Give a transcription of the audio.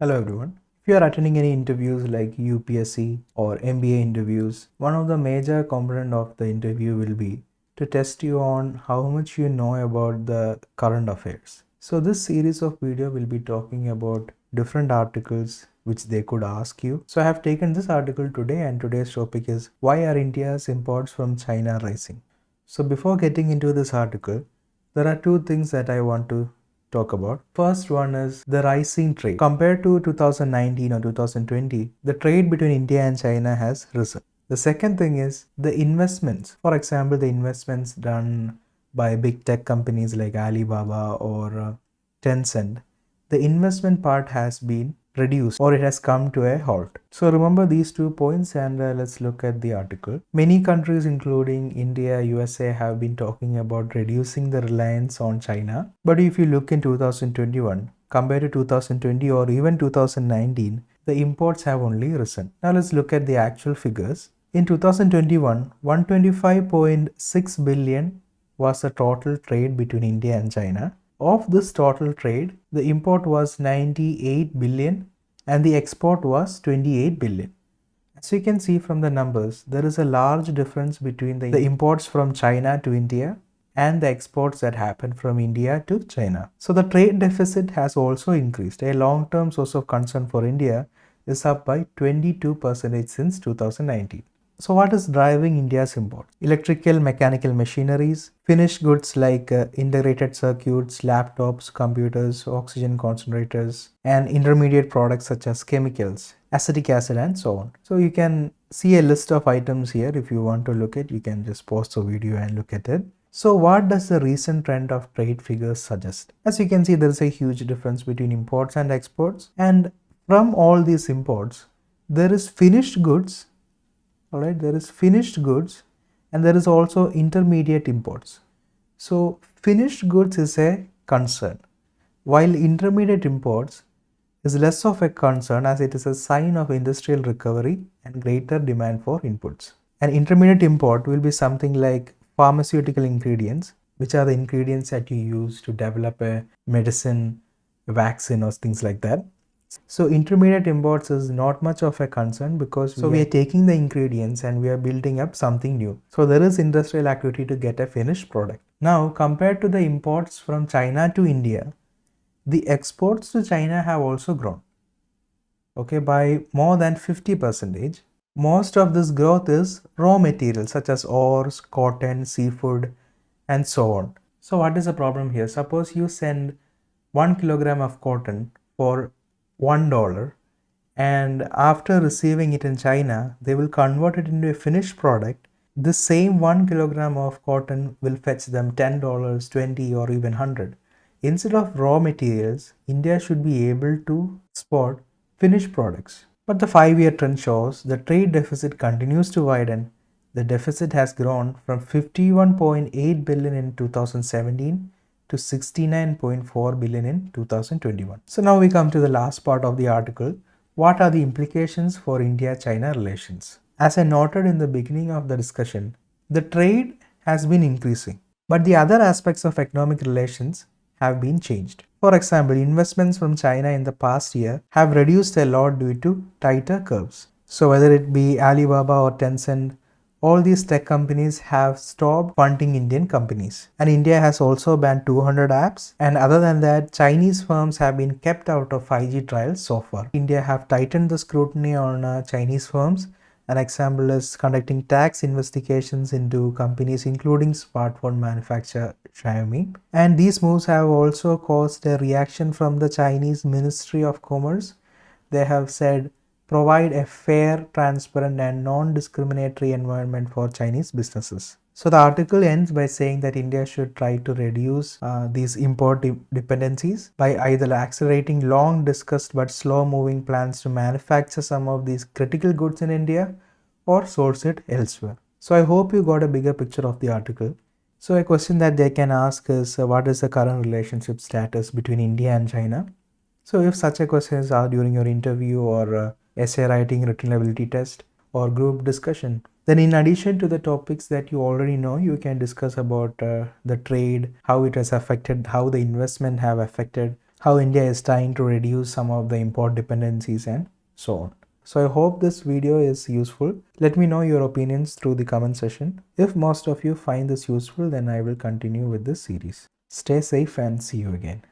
Hello everyone. If you are attending any interviews like UPSC or MBA interviews, one of the major component of the interview will be to test you on how much you know about the current affairs. So this series of video will be talking about different articles which they could ask you. So I have taken this article today and today's topic is why are India's imports from China rising? So before getting into this article, there are two things that I want to talk about. First one is the rising trade. Compared to 2019 or 2020, the trade between India and China has risen. The second thing is the investments. For example, the investments done by big tech companies like Alibaba or Tencent, the investment part has been reduced or it has come to a halt. So remember these 2 points and let's look at the article. Many countries including India, USA have been talking about reducing the reliance on China. But if you look in 2021 compared to 2020 or even 2019, the imports have only risen. Now let's look at the actual figures. In 2021, 125.6 billion was the total trade between India and China. Of this total trade, the import was 98 billion and the export was 28 billion. As you can see from the numbers, there is a large difference between the imports from China to India and the exports that happen from India to China. So the trade deficit has also increased. A long-term source of concern for India is up by 22% since 2019. So what is driving India's import? Electrical, mechanical machineries, finished goods like integrated circuits, laptops, computers, oxygen concentrators, and intermediate products such as chemicals, acetic acid, and so on. So you can see a list of items here. If you want to look at, you can just pause the video and look at it. So what does the recent trend of trade figures suggest? As you can see, there is a huge difference between imports and exports. And from all these imports, there is finished goods. Alright, there is finished goods and there is also intermediate imports. So finished goods is a concern, while intermediate imports is less of a concern as it is a sign of industrial recovery and greater demand for inputs. An intermediate import will be something like pharmaceutical ingredients, which are the ingredients that you use to develop a medicine, a vaccine, or things like that. So intermediate imports is not much of a concern because we are taking the ingredients and we are building up something new. So there is industrial activity to get a finished product. Now compared to the imports from China to India, the exports to China have also grown, okay, by more than 50%. Most of this growth is raw materials such as ores, cotton, seafood, and so on. So what is the problem here? Suppose you send 1 kilogram of cotton for $1 and after receiving it in China, they will convert it into a finished product. The same 1 kilogram of cotton will fetch them $10, $20 or even $100. Instead of raw materials, India should be able to export finished products. But the 5-year trend shows the trade deficit continues to widen. The deficit has grown from 51.8 billion in 2017 to 69.4 billion in 2021. So now we come to the last part of the article. What are the implications for India-China relations? As I noted in the beginning of the discussion, the trade has been increasing, but the other aspects of economic relations have been changed. For example, investments from China in the past year have reduced a lot due to tighter curves. So whether it be Alibaba or Tencent, all these tech companies have stopped funding Indian companies. And India has also banned 200 apps. And other than that, Chinese firms have been kept out of 5G trials so far. India have tightened the scrutiny on Chinese firms. An example is conducting tax investigations into companies including smartphone manufacturer Xiaomi. And these moves have also caused a reaction from the Chinese Ministry of Commerce. They have said, provide a fair, transparent and non-discriminatory environment for Chinese businesses. So the article ends by saying that India should try to reduce these import dependencies by either accelerating long discussed but slow moving plans to manufacture some of these critical goods in India or source it elsewhere. So I hope you got a bigger picture of the article. So a question that they can ask is what is the current relationship status between India and China? So if such a question is asked during your interview or essay writing, written ability test or group discussion, then in addition to the topics that you already know, you can discuss about the trade, how it has affected, how the investment have affected. how India is trying to reduce some of the import dependencies and so on. So I hope this video is useful. Let me know your opinions through the comment section. If most of you find this useful, then I will continue with this series. Stay safe and see you again.